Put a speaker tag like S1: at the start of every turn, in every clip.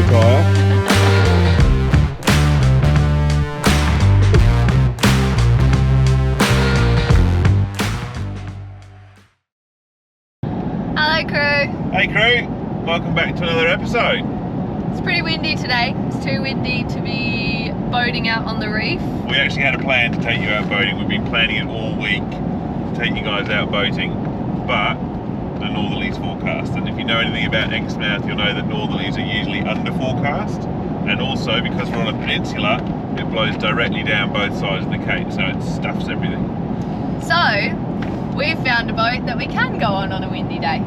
S1: attire.
S2: Hello crew!
S1: Hey crew, welcome back to another episode.
S2: It's pretty windy today. It's too windy to be boating out on the reef.
S1: We actually had a plan to take you out boating. We've been planning it all week to take you guys out boating, but the northerlies forecast, and if you know anything about Exmouth, you'll know that northerlies are usually under forecast, and also because we're on a peninsula, it blows directly down both sides of the cape, so it stuffs everything.
S2: So, we've found a boat that we can go on a windy day.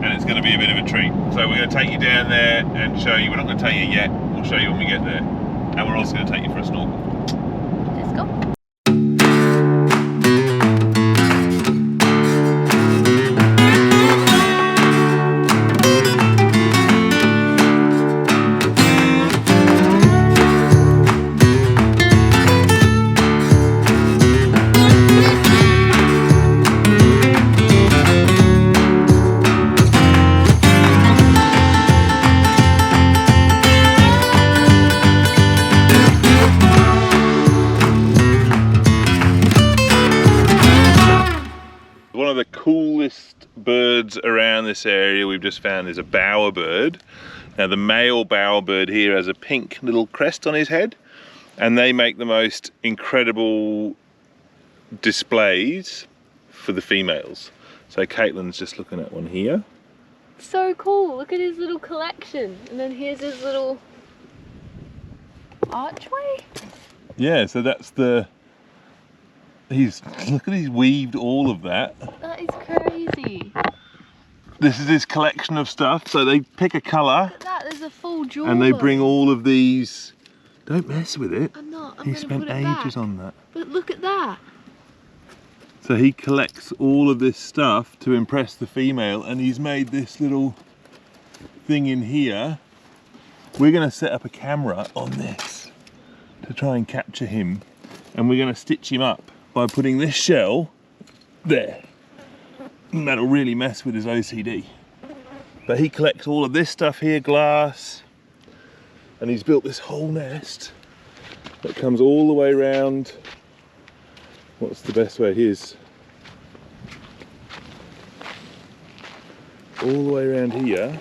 S1: And it's going to be a bit of a treat. So we're going to take you down there and show you. We're not going to tell you yet, we'll show you when we get there. And we're also going to take you for a snorkel.
S2: Let's go.
S1: One of the coolest birds around this area we've just found is a bowerbird. Now the male bowerbird here has a pink little crest on his head, and they make the most incredible displays for the females. So Caitlin's just looking at one here.
S2: So cool, look at his little collection. And then here's his little archway.
S1: Yeah, so that's the... look at he's weaved all of that.
S2: That is crazy.
S1: This is his collection of stuff. So they pick a colour.
S2: Look at that, there's a full jewel.
S1: And they bring all of these. Don't mess with it.
S2: I'm not.
S1: He spent ages on that.
S2: But look at that.
S1: So he collects all of this stuff to impress the female, and he's made this little thing in here. We're going to set up a camera on this to try and capture him, and we're going to stitch him up by putting this shell there. And that'll really mess with his OCD. But he collects all of this stuff here, glass, and he's built this whole nest that comes all the way around. What's the best way? Here's all the way around here.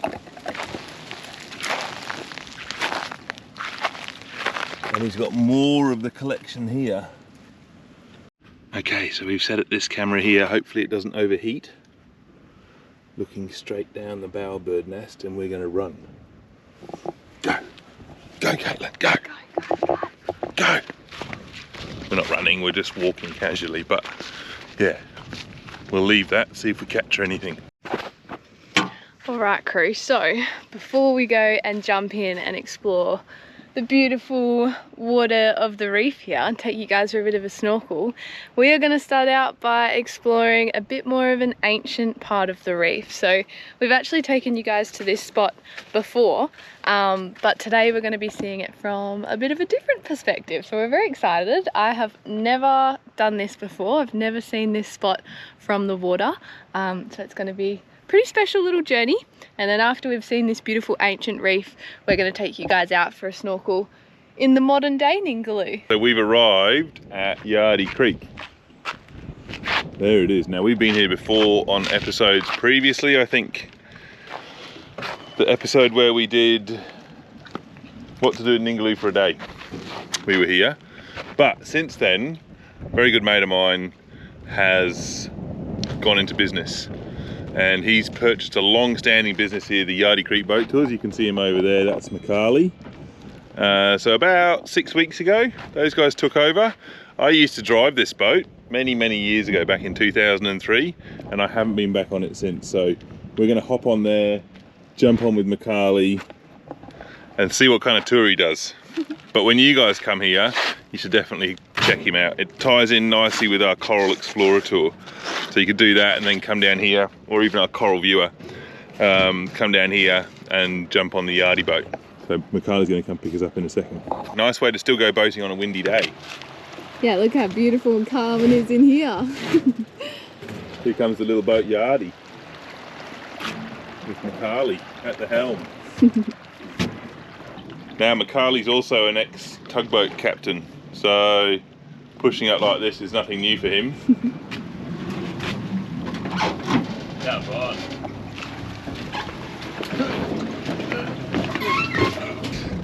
S1: And he's got more of the collection here. Okay, so we've set up this camera here. Hopefully it doesn't overheat. Looking straight down the bowerbird nest, and we're going to run. Go. Go, Caitlin, go.
S2: Go, go, go.
S1: Go. We're not running, we're just walking casually, but yeah, we'll leave that, see if we capture anything.
S2: Alright crew, so before we go and jump in and explore the beautiful water of the reef here and take you guys for a bit of a snorkel, we are going to start out by exploring a bit more of an ancient part of the reef. So we've actually taken you guys to this spot before, but today we're going to be seeing it from a bit of a different perspective, so we're very excited. I have never done this before. I've never seen this spot from the water, so it's going to be pretty special little journey. And then after we've seen this beautiful ancient reef, we're going to take you guys out for a snorkel in the modern day Ningaloo.
S1: So we've arrived at Yardie Creek. There it is. Now we've been here before on episodes previously. I think the episode where we did what to do in Ningaloo for a day, we were here. But since then, a very good mate of mine has gone into business, and he's purchased a long-standing business here, the Yardie Creek Boat Tours. You can see him over there, that's Macaulay. So about 6 weeks ago, those guys took over. I used to drive this boat many years ago, back in 2003, and I haven't been back on it since. So we're gonna hop on there, jump on with Macaulay, and see what kind of tour he does. But when you guys come here, you should definitely check him out. It ties in nicely with our Coral Explorer tour. So you could do that and then come down here, or even our Coral Viewer, come down here and jump on the Yardie boat. So Macaulay's going to come pick us up in a second. Nice way to still go boating on a windy day.
S2: Yeah, look how beautiful and calm it is in here.
S1: Here comes the little boat Yardie, with Macaulay at the helm. Now Macali's also an ex-tugboat captain, so pushing up like this is nothing new for him.
S3: Yeah, right.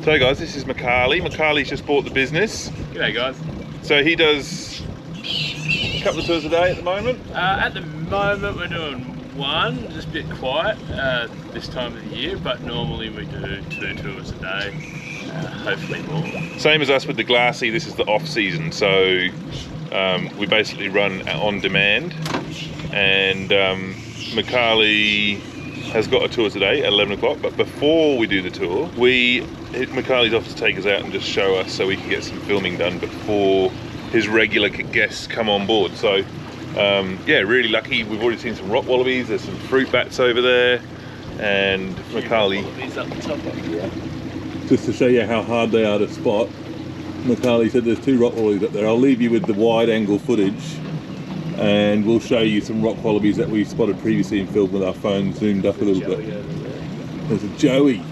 S1: So guys, this is Macali. Macali's just bought the business.
S3: G'day guys.
S1: So he does a couple of tours a day at the moment?
S3: At the moment we're doing one, just a bit quiet this time of the year, but normally we do 2 tours a day, hopefully more.
S1: Same as us with the Glassy, this is the off season, so we basically run on demand, and Macali has got a tour today at 11 o'clock, but before we do the tour, Macali's off to take us out and just show us so we can get some filming done before his regular guests come on board. So yeah, really lucky. We've already seen some rock wallabies, there's some fruit bats over there, and Macali.
S3: Up the top of here.
S4: Just to show you how hard they are to spot, Macali said there's 2 rock wallabies up there. I'll leave you with the wide angle footage, and we'll show you some rock wallabies that we spotted previously and filmed with our phone zoomed up a little bit. There's a joey.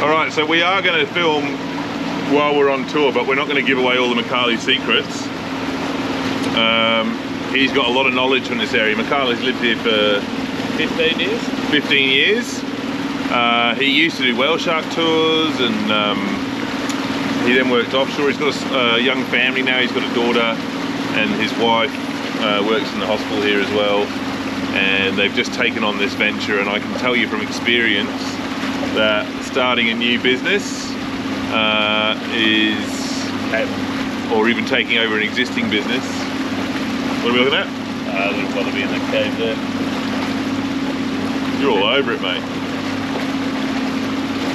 S1: Alright, so we are going to film while we're on tour, but we're not going to give away all the Macali secrets. He's got a lot of knowledge on this area. Macali's lived here for
S3: 15 years?
S1: 15 years. He used to do whale shark tours, and he then worked offshore. He's got a young family now. He's got a daughter, and his wife works in the hospital here as well. And they've just taken on this venture, and I can tell you from experience that starting a new business or even taking over an existing business. What are we looking at?
S3: Little wallaby in the cave there.
S1: You're all over it, mate.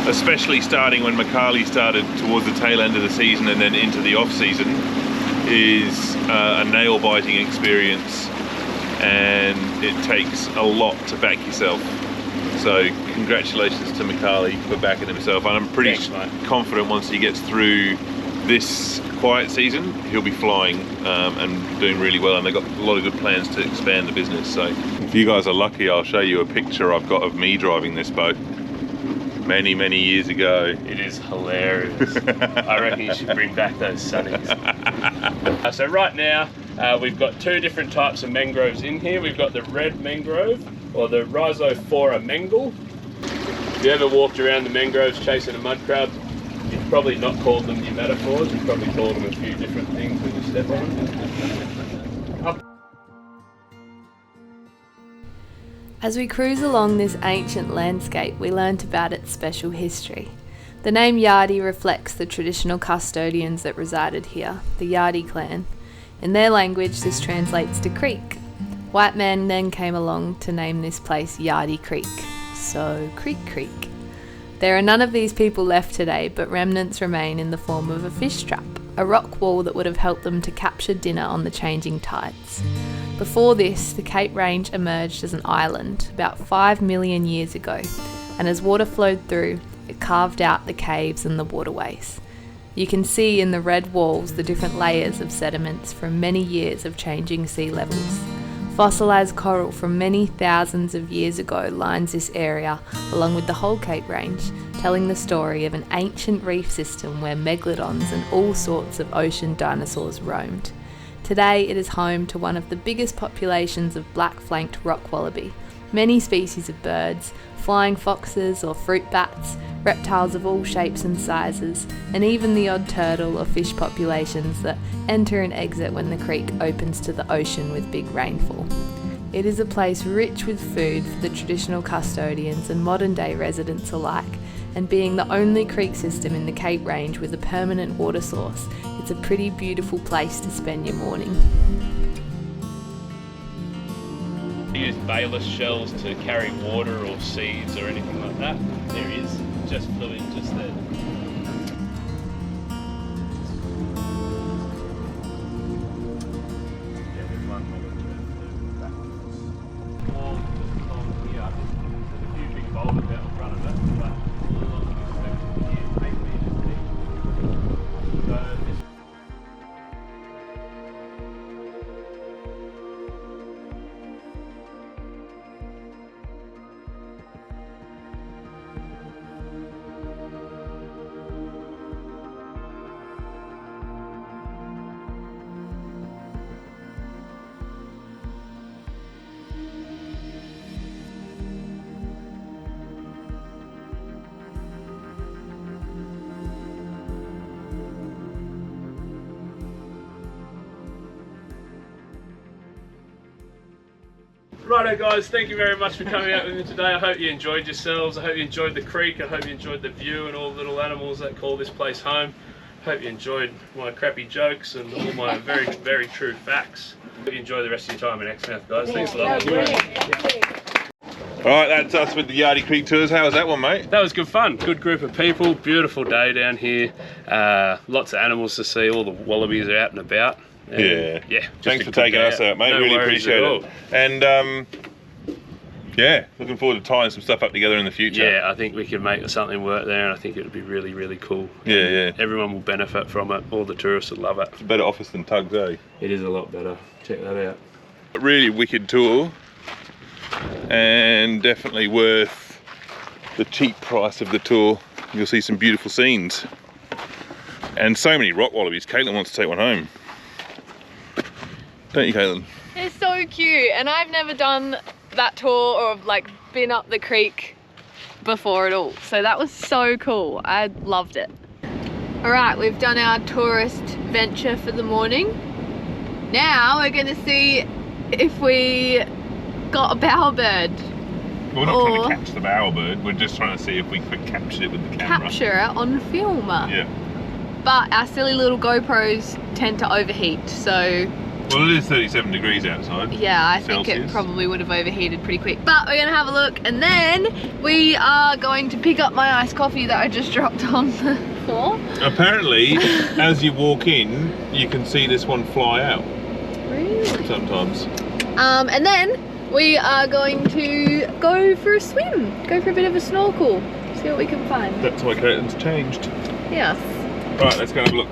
S1: Especially starting when Macali started towards the tail end of the season and then into the off season is a nail biting experience, and it takes a lot to back yourself. So congratulations to Macali for backing himself, and I'm pretty confident once he gets through this quiet season he'll be flying and doing really well, and they've got a lot of good plans to expand the business. So if you guys are lucky, I'll show you a picture I've got of me driving this boat many years ago.
S3: It is hilarious. I reckon you should bring back those sunnies. So right now we've got 2 different types of mangroves in here. We've got the red mangrove, or the Rhizophora mangle. If you ever walked around the mangroves chasing a mud crab, you've probably not called them nematophores, you've probably called them a few different things when you step on them.
S2: As we cruise along this ancient landscape, we learnt about its special history. The name Yardie reflects the traditional custodians that resided here, the Yardie clan. In their language, this translates to creek. White men then came along to name this place Yardie Creek, so Creek. There are none of these people left today, but remnants remain in the form of a fish trap, a rock wall that would have helped them to capture dinner on the changing tides. Before this, the Cape Range emerged as an island about 5 million years ago, and as water flowed through, it carved out the caves and the waterways. You can see in the red walls the different layers of sediments from many years of changing sea levels. Fossilised coral from many thousands of years ago lines this area, along with the whole Cape Range, telling the story of an ancient reef system where megalodons and all sorts of ocean dinosaurs roamed. Today it is home to one of the biggest populations of black-flanked rock wallaby, many species of birds, flying foxes or fruit bats, reptiles of all shapes and sizes, and even the odd turtle or fish populations that enter and exit when the creek opens to the ocean with big rainfall. It is a place rich with food for the traditional custodians and modern day residents alike, and being the only creek system in the Cape Range with a permanent water source, it's a pretty beautiful place to spend your morning.
S3: Use bayless shells to carry water or seeds or anything like that. There is just fluid just there. Righto guys, thank you very much for coming out with me today. I hope you enjoyed yourselves. I hope you enjoyed the creek. I hope you enjoyed the view and all the little animals that call this place home. I hope you enjoyed my crappy jokes and all my very, very true facts. I hope you enjoy the rest of your time in Exmouth, guys. Thanks a lot.
S1: Alright, that's us with the Yardie Creek Tours. How was that one, mate?
S3: That was good fun. Good group of people. Beautiful day down here. Lots of animals to see. All the wallabies are out and about. And
S1: yeah.
S3: Just
S1: Thanks for taking us out, mate.
S3: No
S1: really
S3: worries
S1: appreciate
S3: at all.
S1: it. And yeah, looking forward to tying some stuff up together in the future.
S3: Yeah, I think we could make something work there, and I think it would be really, really cool.
S1: Yeah.
S3: Everyone will benefit from it. All the tourists would love it.
S1: It's a better office than Tugs, eh?
S3: It is a lot better. Check that out.
S1: A really wicked tour, and definitely worth the cheap price of the tour. You'll see some beautiful scenes. And so many rock wallabies. Caitlin wants to take one home. Don't you, Caitlin?
S2: They're so cute, and I've never done that tour or like been up the creek before at all. So that was so cool. I loved it. All right, we've done our tourist venture for the morning. Now we're gonna see if we got a bowerbird.
S1: We're not trying to catch the bowerbird. We're just trying to see if we could capture it with the camera.
S2: Capture it on film.
S1: Yeah.
S2: But our silly little GoPros tend to overheat, so
S1: Well, it is 37 degrees outside.
S2: yeah, I think it
S1: Celsius.
S2: probably would have overheated pretty quick. But we're gonna have a look, and then we are going to pick up my iced coffee that I just dropped on the floor.
S1: Apparently, as you walk in, you can see this one fly out
S2: Really?
S1: sometimes.
S2: And then we are going to go for a swim, go for a bit of a snorkel, see what we can find.
S1: That's why Caitlin's changed.
S2: Yes.
S1: Right, let's go have a look.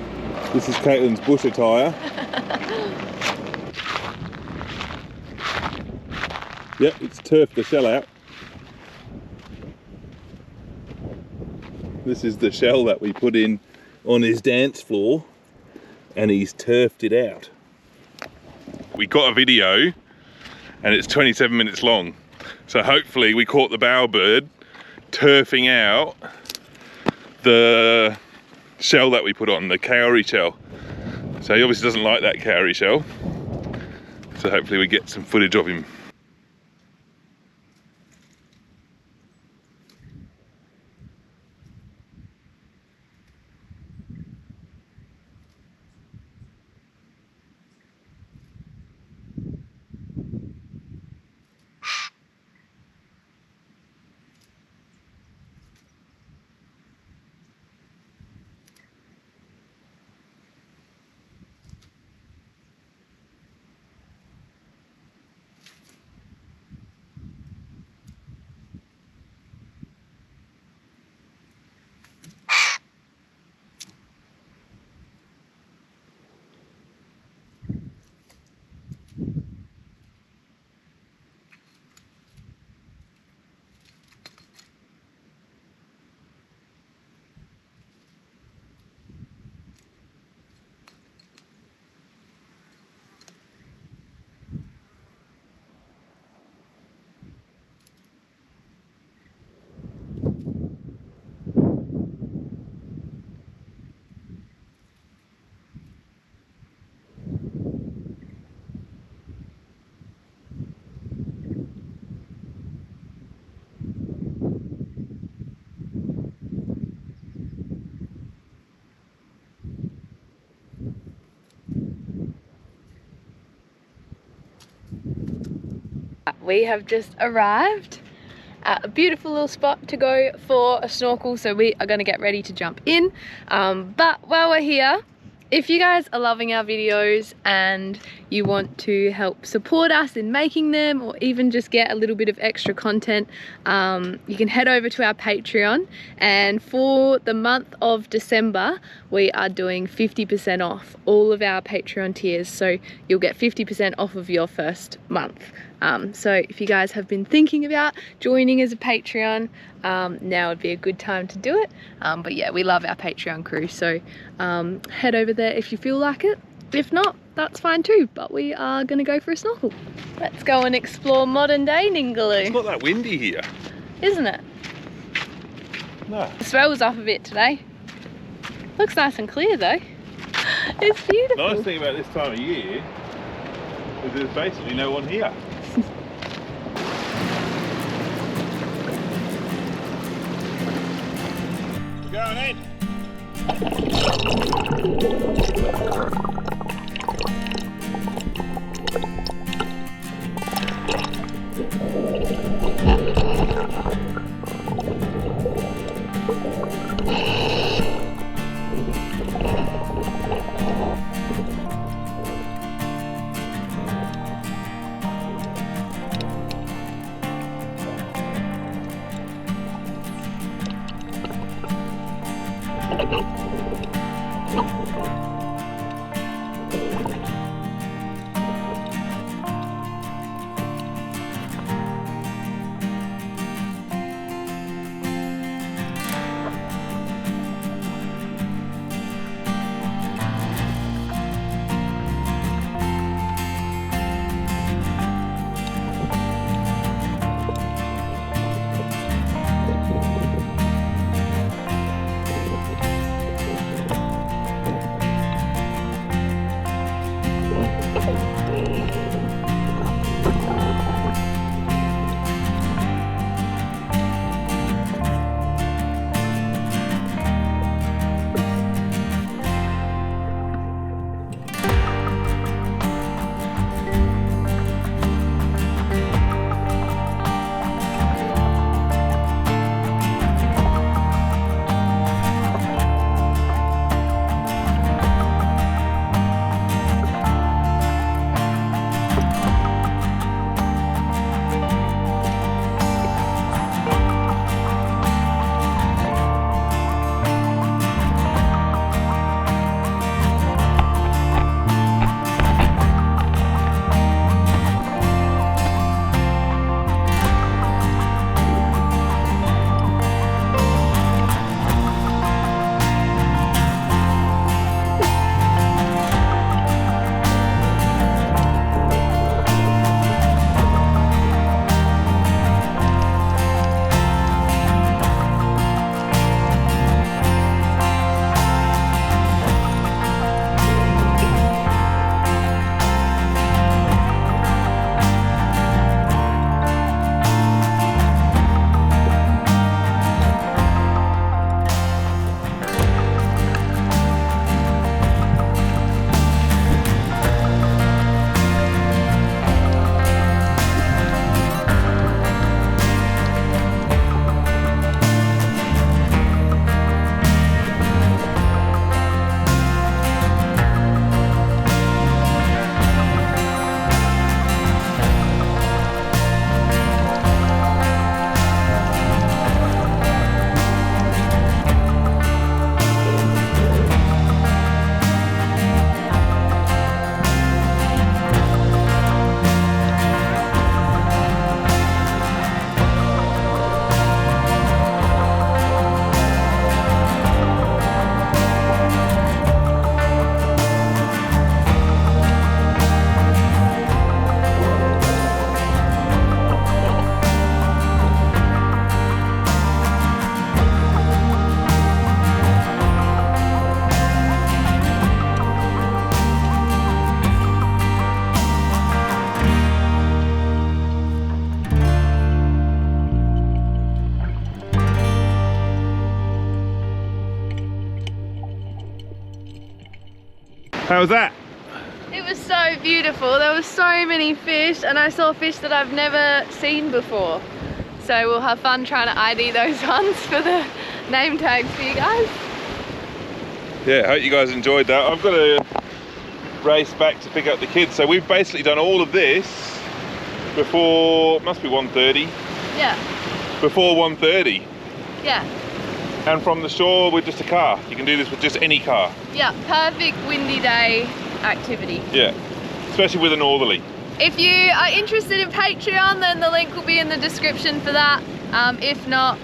S1: This is Caitlin's bush attire. Yep, it's turfed the shell out. This is the shell that we put in on his dance floor, and he's turfed it out. We got a video, and it's 27 minutes long. So hopefully we caught the bowerbird turfing out the shell that we put on, the cowrie shell. So he obviously doesn't like that cowrie shell. So hopefully we get some footage of him.
S2: we have just arrived at a beautiful little spot to go for a snorkel, so we are going to get ready to jump in. But while we're here, if you guys are loving our videos and you want to help support us in making them, or even just get a little bit of extra content, you can head over to our Patreon, and for the month of December we are doing 50% off all of our Patreon tiers, so you'll get 50% off of your first month. So if you guys have been thinking about joining as a Patreon, now would be a good time to do it. But yeah, we love our Patreon crew, so head over there if you feel like it. If not, that's fine too, but we are gonna go for a snorkel. Let's go and explore modern day Ningaloo.
S1: It's not that windy here.
S2: Isn't it?
S1: No.
S2: The swell's up a bit today. Looks nice and clear though. It's beautiful.
S1: Nice thing about this time of year is there's basically no one here. Going in. How was that?
S2: It It was so beautiful. There were so many fish, and I saw fish that I've never seen before. So we'll have fun trying to ID those ones for the name tags for you guys.
S1: Yeah, hope you guys enjoyed that. I've got to race back to pick up the kids. So we've basically done all of this before, must be 1:30.
S2: Yeah.
S1: Before 1:30.
S2: Yeah.
S1: And from the shore with just a car. You can do this with just any car.
S2: Yeah, perfect windy day activity.
S1: Yeah, especially with a northerly.
S2: If you are interested in Patreon, then the link will be in the description for that. If not,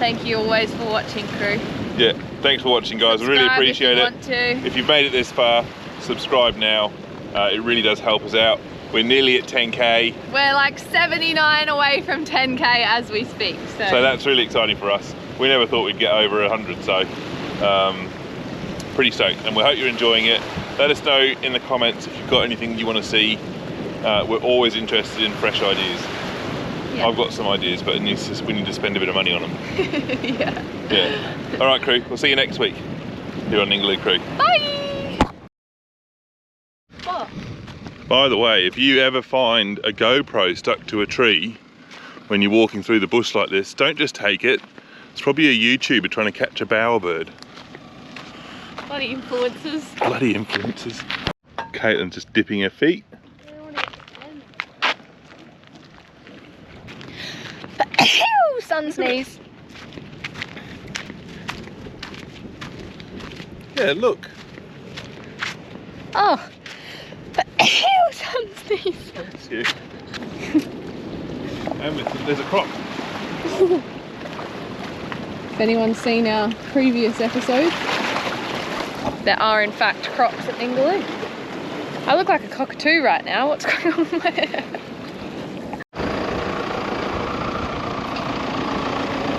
S2: thank you always for watching, crew.
S1: Yeah, thanks for watching, guys. I really appreciate it.
S2: If you want to.
S1: If you've made it this far, subscribe now. It really does help us out. We're nearly at 10k.
S2: We're like 79 away from 10k as we speak.
S1: So that's really exciting for us. We never thought we'd get over 100, so pretty stoked. And we hope you're enjoying it. Let us know in the comments if you've got anything you want to see. We're always interested in fresh ideas. Yeah. I've got some ideas, but we need to spend a bit of money on them.
S2: Yeah.
S1: Yeah. All right, crew. We'll see you next week here on Ningaloo Crew.
S2: Bye. Oh.
S1: By the way, if you ever find a GoPro stuck to a tree when you're walking through the bush like this, don't just take it. It's probably a YouTuber trying to catch a bowerbird.
S2: Bloody influencers.
S1: Bloody influencers. Caitlin's just dipping her feet.
S2: Sun sneeze.
S1: Yeah, look.
S2: Oh. Sun sneeze.
S1: That's you. And there's a croc.
S2: If anyone's seen our previous episode, there are in fact crocs at Ningaloo. I look like a cockatoo right now. What's going on there?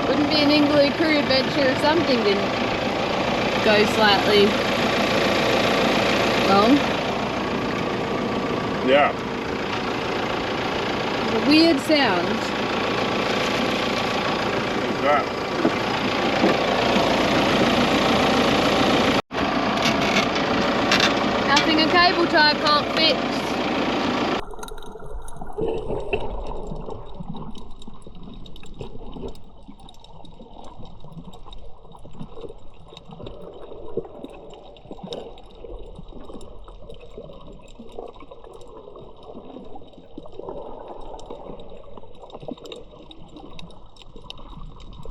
S2: Wouldn't be an Ningaloo crew adventure if something didn't go slightly wrong.
S1: Yeah.
S2: There's a weird sound.
S1: What's that?
S2: Nothing a cable tie can't fix.